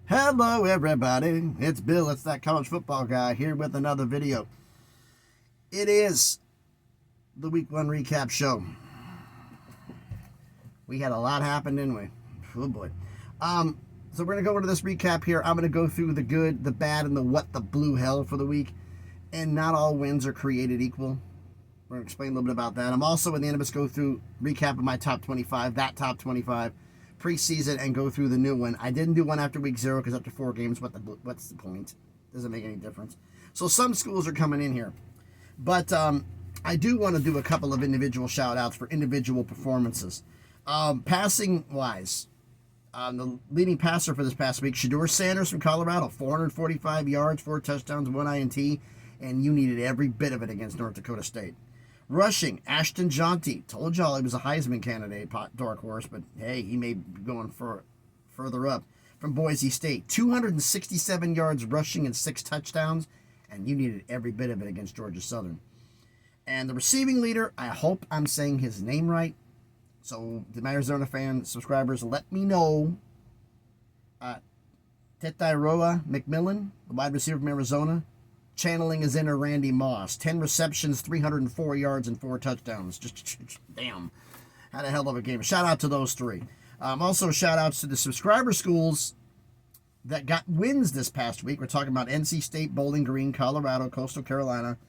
Hello everybody, it's Bill, it's that college football guy here with another video. It is the week one recap show. We had a lot happen, didn't we? Oh boy. So we're going to go into this recap here. I'm going to go through the good, the bad, and the what the blue hell for the week. And not all wins are created equal. We're going to explain a little bit about that. I'm also at the end of this go through recap of my top 25, that top 25 preseason, and go through the new one. I didn't do one after week 0 because after 4 games, what's the point? Doesn't make any difference. So some schools are coming in here. But I do want to do a couple of individual shout outs for individual performances. Passing wise, the leading passer for this past week, Shedeur Sanders from Colorado, 445 yards, 4 touchdowns, 1 INT, and you needed every bit of it against North Dakota State. Rushing, Ashton Jeanty. Told y'all he was a Heisman candidate, dark horse, but hey, he may be going further up. From Boise State, 267 yards rushing and 6 touchdowns, and you needed every bit of it against Georgia Southern. And the receiving leader, I hope I'm saying his name right. So, to my Arizona fan subscribers, let me know. Tetairoa McMillan, the wide receiver from Arizona, channeling his inner Randy Moss. 10 receptions, 304 yards, and 4 touchdowns. Just damn. Had a hell of a game. Shout out to those 3. Also, shout outs to the subscriber schools that got wins this past week. We're talking about NC State, Bowling Green, Colorado, Coastal Carolina,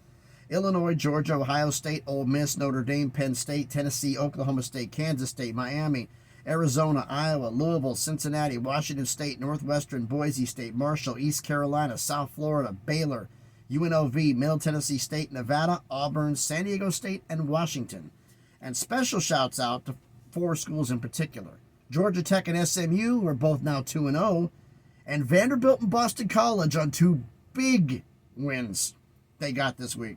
Illinois, Georgia, Ohio State, Ole Miss, Notre Dame, Penn State, Tennessee, Oklahoma State, Kansas State, Miami, Arizona, Iowa, Louisville, Cincinnati, Washington State, Northwestern, Boise State, Marshall, East Carolina, South Florida, Baylor, UNLV, Middle Tennessee State, Nevada, Auburn, San Diego State, and Washington. And special shouts out to 4 schools in particular. Georgia Tech and SMU are both now 2-0, and Vanderbilt and Boston College on 2 big wins they got this week.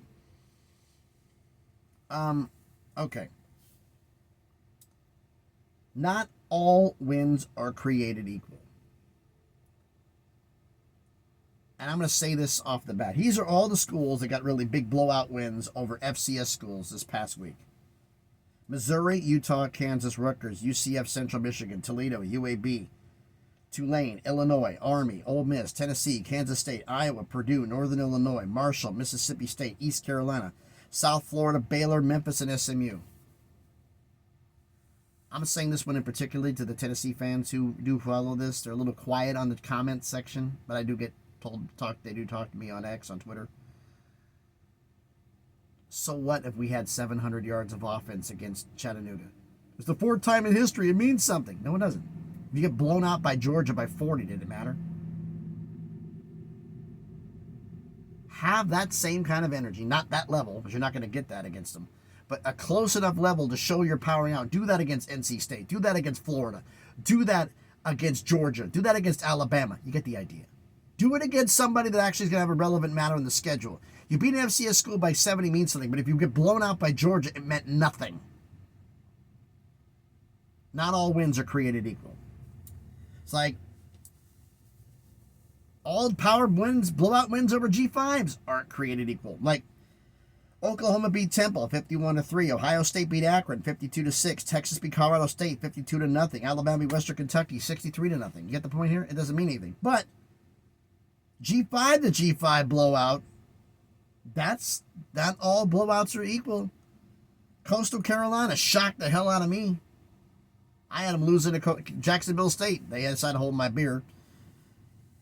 Okay. Not all wins are created equal. And I'm going to say this off the bat. These are all the schools that got really big blowout wins over FCS schools this past week. Missouri, Utah, Kansas, Rutgers, UCF, Central Michigan, Toledo, UAB, Tulane, Illinois, Army, Ole Miss, Tennessee, Kansas State, Iowa, Purdue, Northern Illinois, Marshall, Mississippi State, East Carolina, South Florida, Baylor, Memphis, and SMU. I'm saying this one in particular to the Tennessee fans who do follow this. They're a little quiet on the comment section, but I do get told they do talk to me on X, on Twitter. So what if we had 700 yards of offense against Chattanooga? It's the 4th time in history. It means something. No, it doesn't. If you get blown out by Georgia by 40, did it matter? Have that same kind of energy. Not that level, because you're not going to get that against them. But a close enough level to show you're powering out. Do that against NC State. Do that against Florida. Do that against Georgia. Do that against Alabama. You get the idea. Do it against somebody that actually is going to have a relevant matter in the schedule. You beat an FCS school by 70 means something, but if you get blown out by Georgia, it meant nothing. Not all wins are created equal. It's like all power wins, blowout wins over G5s aren't created equal. Like Oklahoma beat Temple 51-3. Ohio State beat Akron 52-6. Texas beat Colorado State 52-0. Alabama beat Western Kentucky 63-0. You get the point here? It doesn't mean anything. But G5 to G5 blowout, that's not all blowouts are equal. Coastal Carolina shocked the hell out of me. I had them losing to Jacksonville State. They decided to hold my beer.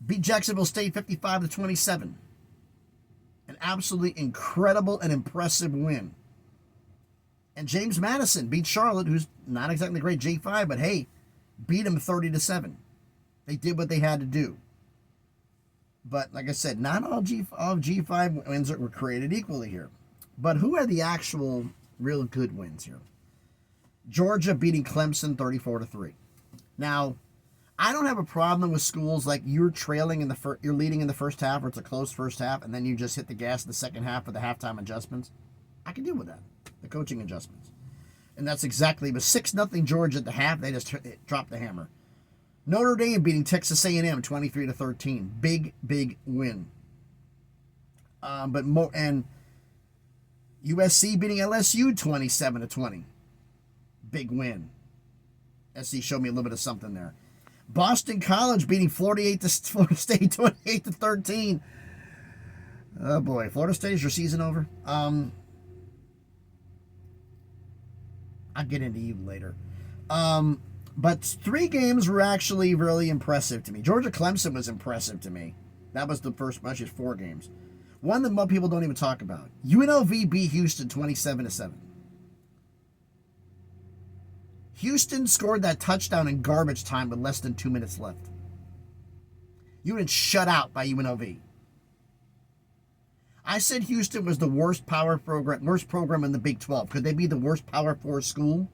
Beat Jacksonville State 55-27. An absolutely incredible and impressive win. And James Madison beat Charlotte, who's not exactly a great G5, but hey, beat them 30-7. They did what they had to do. But like I said, not all G5 wins were created equally here. But who are the actual real good wins here? Georgia beating Clemson 34-3. Now, I don't have a problem with schools like you're trailing in you're leading in the first half, or it's a close first half, and then you just hit the gas in the second half for the halftime adjustments. I can deal with that, the coaching adjustments. And that's exactly, it was 6-0 Georgia at the half. They just dropped the hammer. Notre Dame beating Texas A&M 23-13. Big win. And USC beating LSU 27-20. Big win. SC showed me a little bit of something there. Boston College beating Florida State 28-13. Oh boy, Florida State, is your season over? I'll get into you later. But 3 games were actually really impressive to me. Georgia Clemson was impressive to me. That was the first, actually 4 games. One that most people don't even talk about. UNLV beat Houston 27-7. Houston scored that touchdown in garbage time with less than 2 minutes left. You were shut out by UNLV. I said Houston was the worst program in the Big 12. Could they be the worst Power 4 school?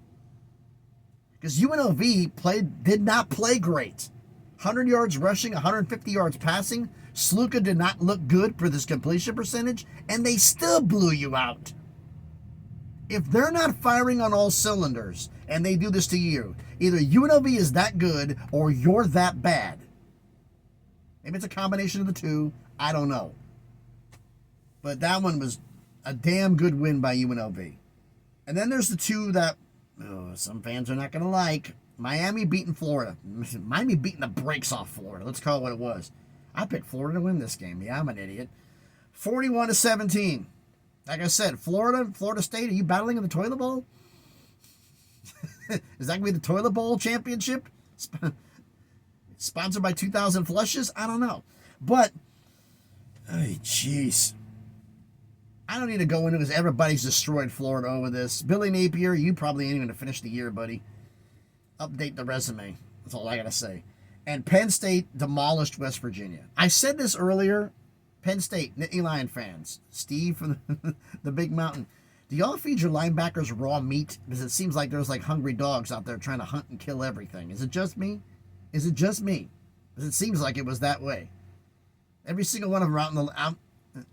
Because UNLV did not play great. 100 yards rushing, 150 yards passing. Sluka did not look good for this completion percentage, and they still blew you out. If they're not firing on all cylinders, and they do this to you, either UNLV is that good or you're that bad. Maybe it's a combination of the two. I don't know. But that one was a damn good win by UNLV. And then there's the 2 that some fans are not going to like. Miami beating Florida. Miami beating the brakes off Florida. Let's call it what it was. I picked Florida to win this game. Yeah, I'm an idiot. 41-17. Like I said, Florida State, are you battling in the toilet bowl? Is that going to be the toilet bowl championship? Sponsored by 2,000 Flushes? I don't know. But, jeez. I don't need to go into this. Everybody's destroyed Florida over this. Billy Napier, you probably ain't even going to finish the year, buddy. Update the resume. That's all I got to say. And Penn State demolished West Virginia. I said this earlier. Penn State, Nittany Lion fans. Steve from the Big Mountain. Do y'all feed your linebackers raw meat? Because it seems like there's like hungry dogs out there trying to hunt and kill everything. Is it just me? Is it just me? Because it seems like it was that way. Every single one of them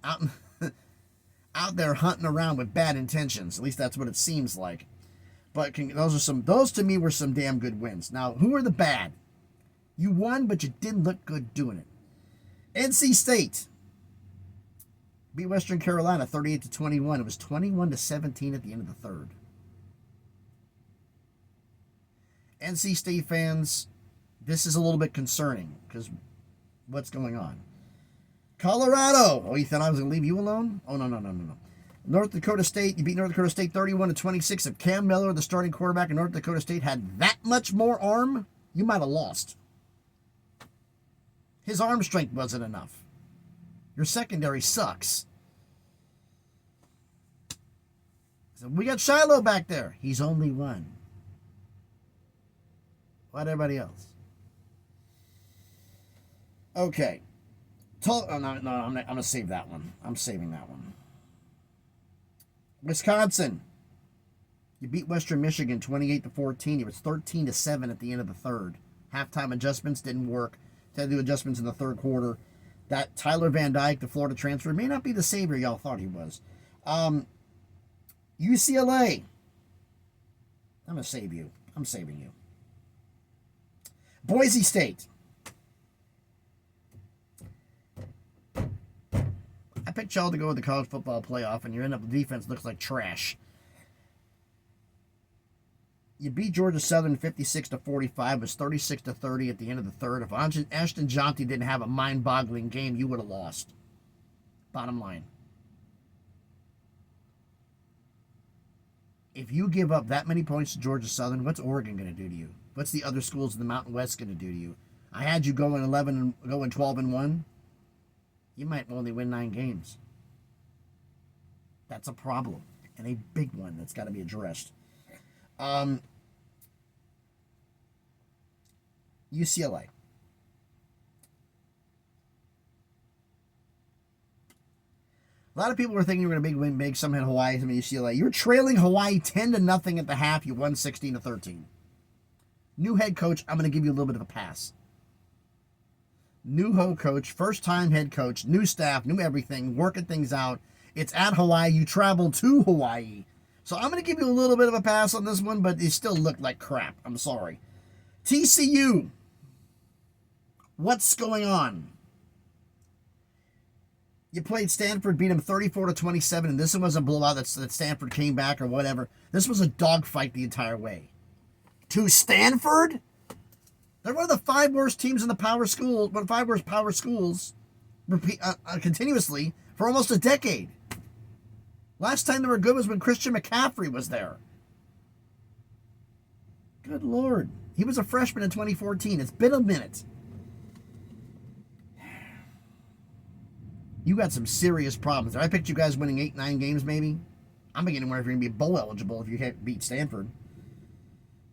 are out there hunting around with bad intentions. At least that's what it seems like. But those to me were some damn good wins. Now, who are the bad? You won, but you didn't look good doing it. NC State beat Western Carolina 38-21. It was 21-17 at the end of the third. NC State fans, this is a little bit concerning because what's going on? Colorado. Oh, you thought I was going to leave you alone? Oh, no. North Dakota State, you beat North Dakota State 31-26. If Cam Miller, the starting quarterback in North Dakota State, had that much more arm, you might have lost. His arm strength wasn't enough. Your secondary sucks. So we got Shiloh back there. He's only one. What everybody else? Okay. I'm going to save that one. I'm saving that one. Wisconsin. You beat Western Michigan 28-14. It was 13-7 at the end of the third. Halftime adjustments didn't work. Had to do adjustments in the third quarter. That Tyler Van Dyke, the Florida transfer, may not be the savior y'all thought he was. UCLA. I'm going to save you. I'm saving you. Boise State. I picked y'all to go with the college football playoff, and your end up defense looks like trash. You beat Georgia Southern 56-45. It was 36-30 at the end of the third. If Ashton Jonty didn't have a mind-boggling game, you would have lost. Bottom line. If you give up that many points to Georgia Southern, what's Oregon going to do to you? What's the other schools in the Mountain West going to do to you? I had you going 12-1. You might only win 9 games. That's a problem, and a big one that's got to be addressed. UCLA. A lot of people were thinking you were going to win big, somehow in Hawaii, some UCLA. You were trailing Hawaii 10-0 at the half. You won 16-13. New head coach, I'm going to give you a little bit of a pass. New coach, first-time head coach, new staff, new everything, working things out. It's at Hawaii. You traveled to Hawaii. So I'm going to give you a little bit of a pass on this one, but it still looked like crap. I'm sorry. TCU. What's going on? You played Stanford, beat them 34-27, and this one was a blowout that Stanford came back or whatever. This was a dogfight the entire way. To Stanford? They're one of the 5 worst teams in the power school, one of the 5 worst power schools continuously for almost a decade. Last time they were good was when Christian McCaffrey was there. Good Lord. He was a freshman in 2014. It's been a minute. You got some serious problems. I picked you guys winning 8-9 games maybe. I'm beginning to wonder if you're going to be bowl eligible if you can't beat Stanford.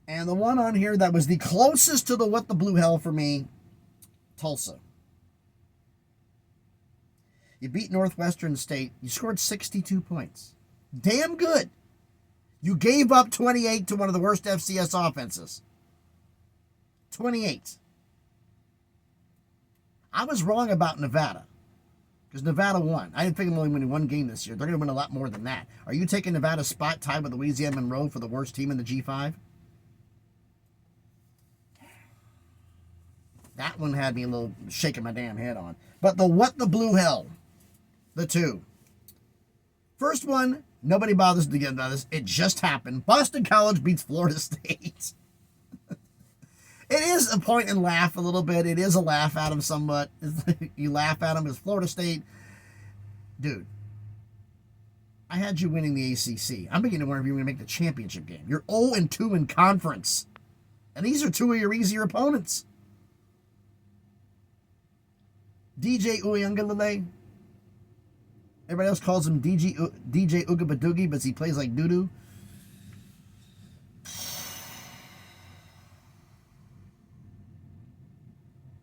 And the one on here that was the closest to the what the blue hell for me, Tulsa. You beat Northwestern State. You scored 62 points. Damn good. You gave up 28 to one of the worst FCS offenses. 28. I was wrong about Nevada. Because Nevada won. I didn't think they're only winning 1 game this year. They're going to win a lot more than that. Are you taking Nevada's spot tied with Louisiana Monroe for the worst team in the G5? That one had me a little shaking my damn head on. But the what the blue hell? The 2. First one, nobody bothers to get about this. It just happened. Boston College beats Florida State. It is a point and laugh a little bit. It is a laugh at them somewhat. You laugh at them as Florida State. Dude, I had you winning the ACC. I'm beginning to wonder if you're going to make the championship game. You're 0-2 in conference. And these are 2 of your easier opponents. DJ Uiagalelei. Everybody else calls him DJ Ugabadoogie, but he plays like doo-doo.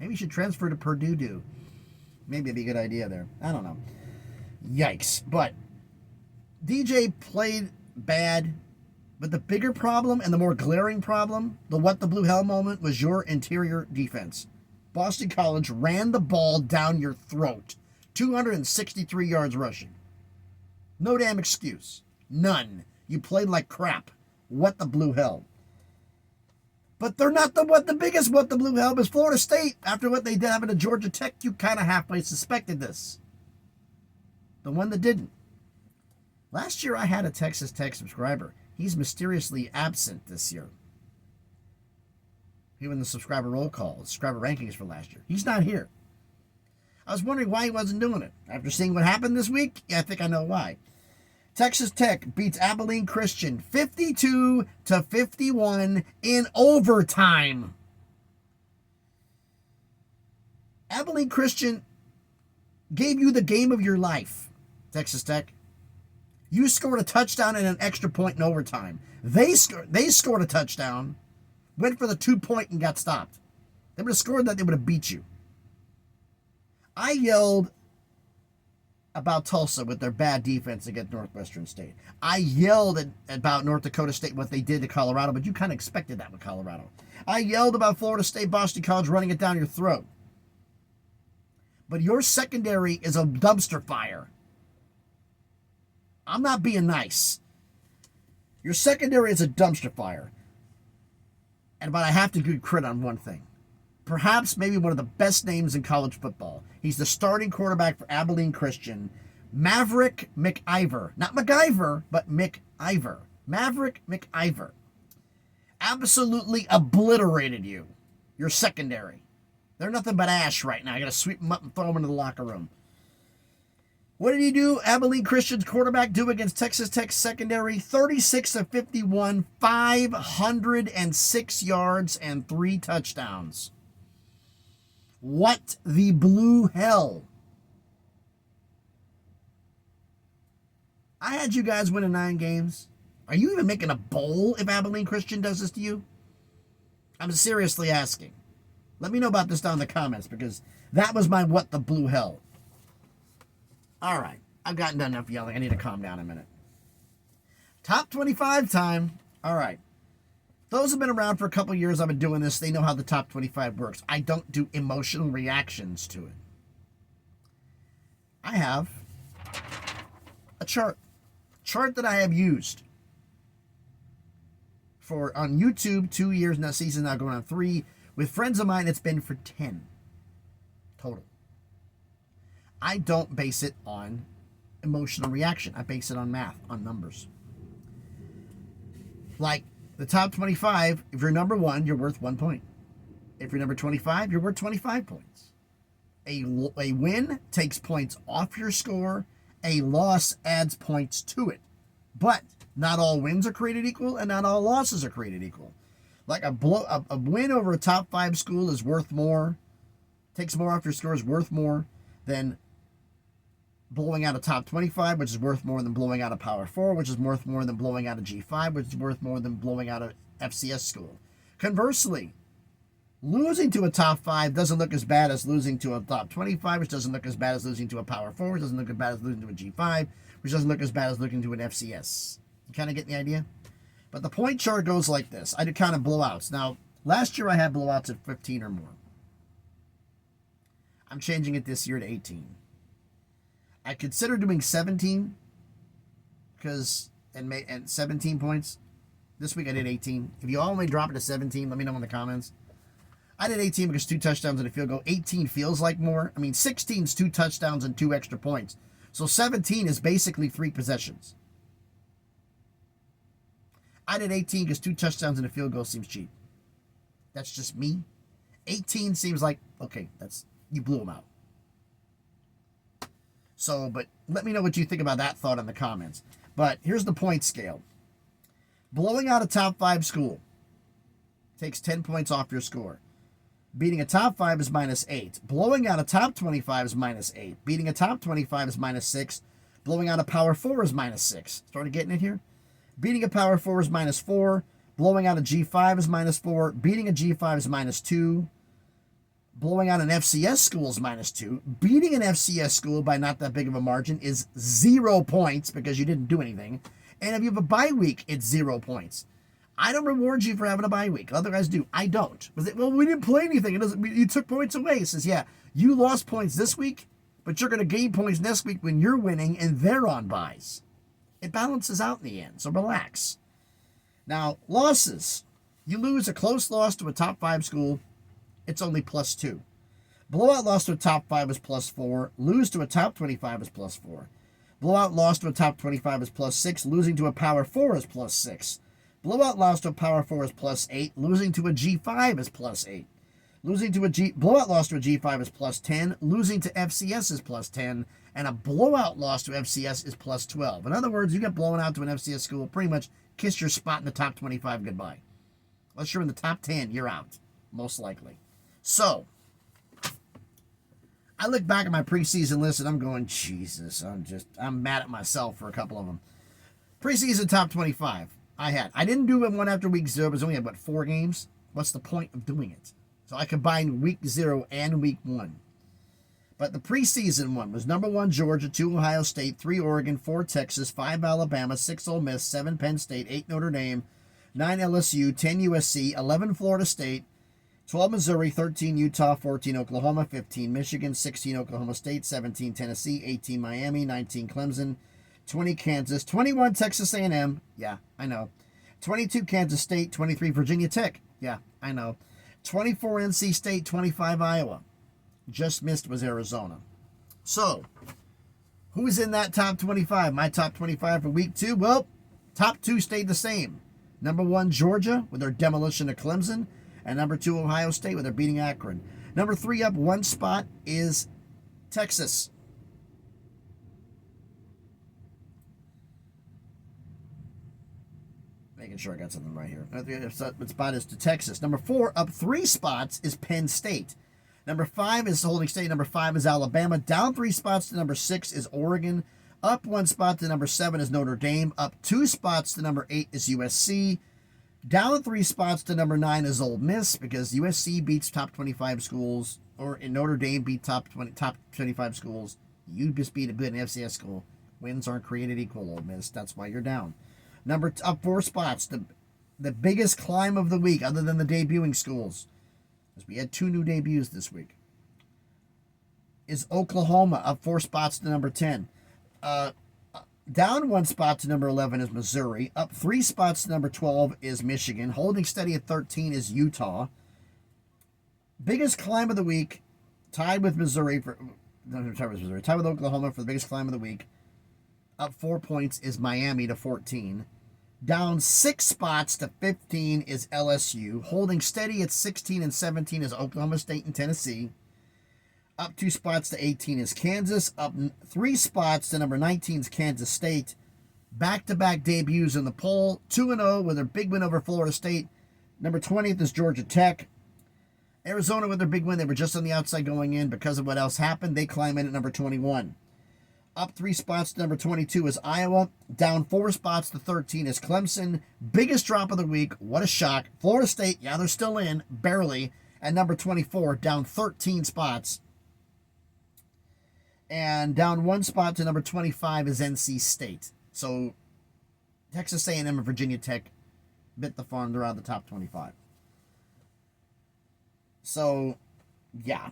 Maybe you should transfer to Purdue. Maybe it'd be a good idea there. I don't know. Yikes. But DJ played bad, but the bigger problem and the more glaring problem, the what the blue hell moment, was your interior defense. Boston College ran the ball down your throat. 263 yards rushing. No damn excuse. None. You played like crap. What the blue hell? But they're not the biggest what the blue hell was Florida State. After what they did happen to Georgia Tech, you kind of halfway suspected this. The one that didn't. Last year I had a Texas Tech subscriber. He's mysteriously absent this year. Even the subscriber roll call, the subscriber rankings for last year. He's not here. I was wondering why he wasn't doing it. After seeing what happened this week, yeah, I think I know why. Texas Tech beats Abilene Christian 52-51 in overtime. Abilene Christian gave you the game of your life, Texas Tech. You scored a touchdown and an extra point in overtime. They scored a touchdown, went for the 2-point and got stopped. They would have scored that, they would have beat you. I yelled about Tulsa with their bad defense against Northwestern State. I yelled about North Dakota State, what they did to Colorado, but you kind of expected that with Colorado. I yelled about Florida State, Boston College running it down your throat. But your secondary is a dumpster fire. I'm not being nice. Your secondary is a dumpster fire. But I have to give credit on one thing. Perhaps maybe one of the best names in college football. He's the starting quarterback for Abilene Christian, Maverick McIver. Not MacGyver, but McIver. Maverick McIver. Absolutely obliterated you. Your secondary. They're nothing but ash right now. I got to sweep them up and throw them into the locker room. What did he do? Abilene Christian's quarterback do against Texas Tech's secondary? 36-51, 506 yards and 3 touchdowns. What the blue hell? I had you guys winning 9 games. Are you even making a bowl if Abilene Christian does this to you? I'm seriously asking. Let me know about this down in the comments, because that was my what the blue hell. All right, I've gotten done enough yelling. I need to calm down a minute. Top 25 time. All right. Those have been around for a couple years. I've been doing this. They know how the top 25 works. I don't do emotional reactions to it. I have a chart that I have used for on YouTube 2 years now. Season now going on 3. With friends of mine, it's been for 10 total. I don't base it on emotional reaction. I base it on math, on numbers. Like the top 25, if you're number 1, you're worth 1 point. If you're number 25, you're worth 25 points. A win takes points off your score. A loss adds points to it. But not all wins are created equal, and not all losses are created equal. Like a win over a top 5 school is worth more, takes more off your score, is worth more than blowing out a top 25, which is worth more than blowing out a Power 4, which is worth more than blowing out a G5, which is worth more than blowing out a FCS school. Conversely, losing to a top 5 doesn't look as bad as losing to a top 25, which doesn't look as bad as losing to a Power 4, which doesn't look as bad as losing to a G5, which doesn't look as bad as losing to an FCS. You kind of get the idea? But the point chart goes like this. I did kind of blowouts. Now, last year I had blowouts at 15 or more. I'm changing it this year to 18. I consider doing 17 because and 17 points. This week I did 18. If you all want me to drop it to 17, let me know in the comments. I did 18 because 2 touchdowns and a field goal. 18 feels like more. I mean, 16 is 2 touchdowns and 2 extra points. So 17 is basically 3 possessions. I did 18 because 2 touchdowns and a field goal seems cheap. That's just me. 18 seems like, okay, you blew them out. So, but let me know what you think about that thought in the comments. But here's the point scale. Blowing out a top 5 school takes 10 points off your score. Beating a top 5 is -8. Blowing out a top 25 is -8. Beating a top 25 is -6. Blowing out a Power 4 is -6. Started getting it here? Beating a Power 4 is -4. Blowing out a G5 is -4. Beating a G5 is -2. Blowing out an FCS school is -2. Beating an FCS school by not that big of a margin is 0 points because you didn't do anything. And if you have a bye week, it's 0 points. I don't reward you for having a bye week. Other guys do. I don't. Well, we didn't play anything. You took points away. It says, yeah, you lost points this week, but you're going to gain points next week when you're winning and they're on byes. It balances out in the end, so relax. Now, losses. You lose a close loss to a top 5 school, it's only +2. Blowout loss to a top 5 is +4. Lose to a top 25 is +4. Blowout loss to a top 25 is +6. Losing to a Power 4 is +6. Blowout loss to a Power 4 is +8. Losing to a G5 is +8. Blowout loss to a G5 is +10. Losing to FCS is +10. And a blowout loss to FCS is +12. In other words, you get blown out to an FCS school, pretty much kiss your spot in the top 25 goodbye. Unless you're in the top 10, you're out, most likely. So, I look back at my preseason list and I'm going, Jesus, I'm mad at myself for a couple of them. Preseason top 25. I didn't do it one after week 0, but only had, 4 games? What's the point of doing it? So I combined week 0 and week 1. But the preseason one was number 1 Georgia, 2 Ohio State, 3 Oregon, 4 Texas, 5 Alabama, 6 Ole Miss, 7 Penn State, 8 Notre Dame, 9 LSU, 10 USC, 11 Florida State, 12 Missouri, 13 Utah, 14 Oklahoma, 15 Michigan, 16 Oklahoma State, 17 Tennessee, 18 Miami, 19 Clemson, 20 Kansas, 21 Texas A&M, yeah, I know, 22 Kansas State, 23 Virginia Tech, yeah, I know, 24 NC State, 25 Iowa. Just missed was Arizona. So, who's in that top 25? My top 25 for week 2? Well, top 2 stayed the same. Number 1, Georgia, with their demolition of Clemson. And number 2, Ohio State, with their beating Akron. Number 3 up 1 spot is Texas. Making sure I got something right here. The spot is to Texas. Number 4 up 3 spots is Penn State. Number 5 is holding state. Number 5 is Alabama. Down 3 spots to number 6 is Oregon. Up 1 spot to number 7 is Notre Dame. Up 2 spots to number 8 is USC. Down 3 spots to number 9 is Ole Miss because USC beats top 25 schools, or in Notre Dame beat top 25 schools. You just beat a good FCS school. Wins aren't created equal, Ole Miss. That's why you're down. Up 4 spots. The biggest climb of the week, other than the debuting schools, because we had 2 new debuts this week, is Oklahoma, up 4 spots to number 10. Down 1 spot to number 11 is Missouri. Up 3 spots to number 12 is Michigan. Holding steady at 13 is Utah. Biggest climb of the week, tied with tied with Oklahoma for the biggest climb of the week. Up 4 points is Miami to 14. Down 6 spots to 15 is LSU. Holding steady at 16 and 17 is Oklahoma State and Tennessee. Up 2 spots to 18 is Kansas. Up 3 spots to number 19 is Kansas State. Back-to-back debuts in the poll. 2-0 with their big win over Florida State. Number 20th is Georgia Tech. Arizona with their big win. They were just on the outside going in because of what else happened. They climb in at number 21. Up 3 spots to number 22 is Iowa. Down 4 spots to 13 is Clemson. Biggest drop of the week. What a shock. Florida State, yeah, they're still in, barely, at number 24, down 13 spots. And down 1 spot to number 25 is NC State. So Texas A&M and Virginia Tech bit the farm. They're out of the top 25. So, yeah.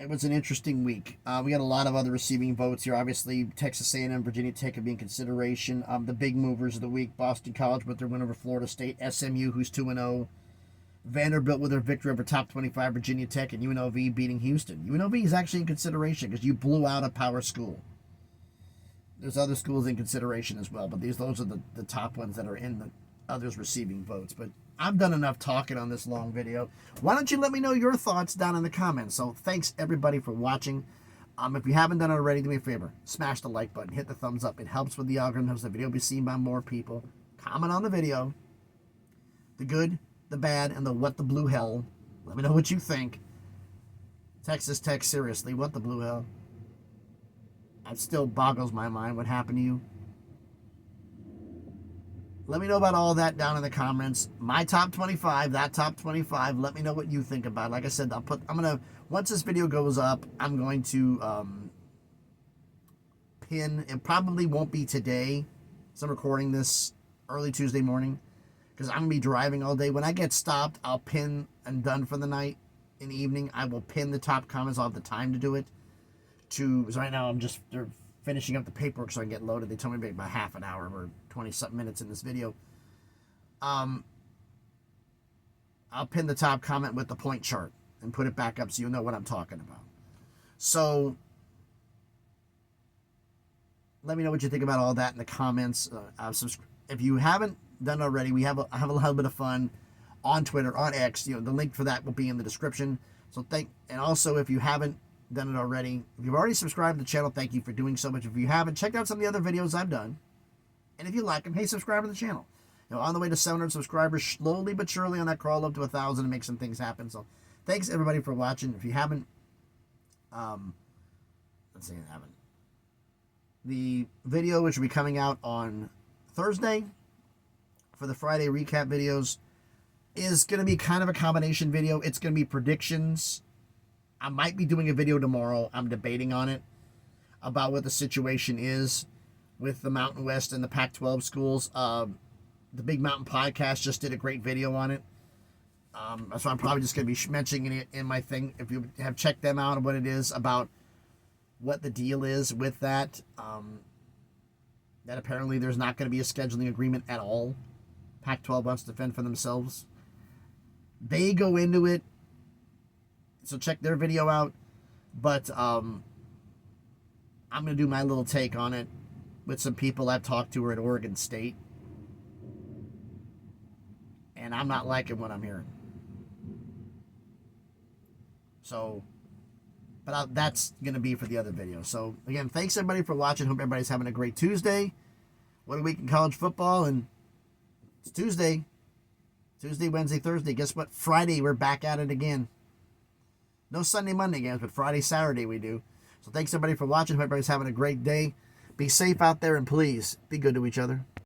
It was an interesting week. We had a lot of other receiving votes here. Obviously, Texas A&M, Virginia Tech would be in consideration. The big movers of the week, Boston College with their win over Florida State, SMU, who's 2-0, Vanderbilt with their victory over top 25 Virginia Tech, and UNLV beating Houston. UNLV is actually in consideration because you blew out a power school. There's other schools in consideration as well, but those are the top ones that are in the others receiving votes. But I've done enough talking on this long video. Why don't you let me know your thoughts down in the comments? So thanks everybody for watching. If you haven't done it already, do me a favor. Smash the like button. Hit the thumbs up. It helps with the algorithm. Helps the video be seen by more people. Comment on the video. The good, the bad, and the what the blue hell. Let me know what you think. Texas Tech, seriously, what the blue hell? That still boggles my mind. What happened to you? Let me know about all that down in the comments. My top 25, that top 25. Let me know what you think about it. Like I said, once this video goes up, I'm going to pin. It probably won't be today, so I'm recording this early Tuesday morning because I'm going to be driving all day. When I get stopped, I'll pin and done for the night. In the evening, I will pin the top comments. I'll have the time to do it. Because right now they're finishing up the paperwork so I can get loaded. They told me about half an hour or 20-something minutes in this video. I'll pin the top comment with the point chart and put it back up so you'll know what I'm talking about. So let me know what you think about all that in the comments. If you haven't done already, I have a little bit of fun on Twitter, on X. The link for that will be in the description. So and also if you haven't done it already, if you've already subscribed to the channel, thank you for doing so much. If you haven't, check out some of the other videos I've done. And if you like them, hey, subscribe to the channel. On the way to 700 subscribers, slowly but surely on that crawl up to 1,000 and make some things happen. So thanks everybody for watching. If you haven't, the video which will be coming out on Thursday for the Friday recap videos is going to be kind of a combination video. It's going to be predictions. I might be doing a video tomorrow. I'm debating on it about what the situation is with the Mountain West and the Pac-12 schools. The Big Mountain Podcast just did a great video on it. So I'm probably just going to be mentioning it in my thing. If you have checked them out and what it is about what the deal is with that, that apparently there's not going to be a scheduling agreement at all. Pac-12 wants to fend for themselves. They go into it. So check their video out. But I'm going to do my little take on it with some people I've talked to at Oregon State. And I'm not liking what I'm hearing. So, but that's going to be for the other video. So, again, thanks everybody for watching. Hope everybody's having a great Tuesday. What a week in college football. And it's Tuesday. Tuesday, Wednesday, Thursday. Guess what? Friday, we're back at it again. No Sunday, Monday games, but Friday, Saturday we do. So thanks everybody for watching. Hope everybody's having a great day. Be safe out there and please be good to each other.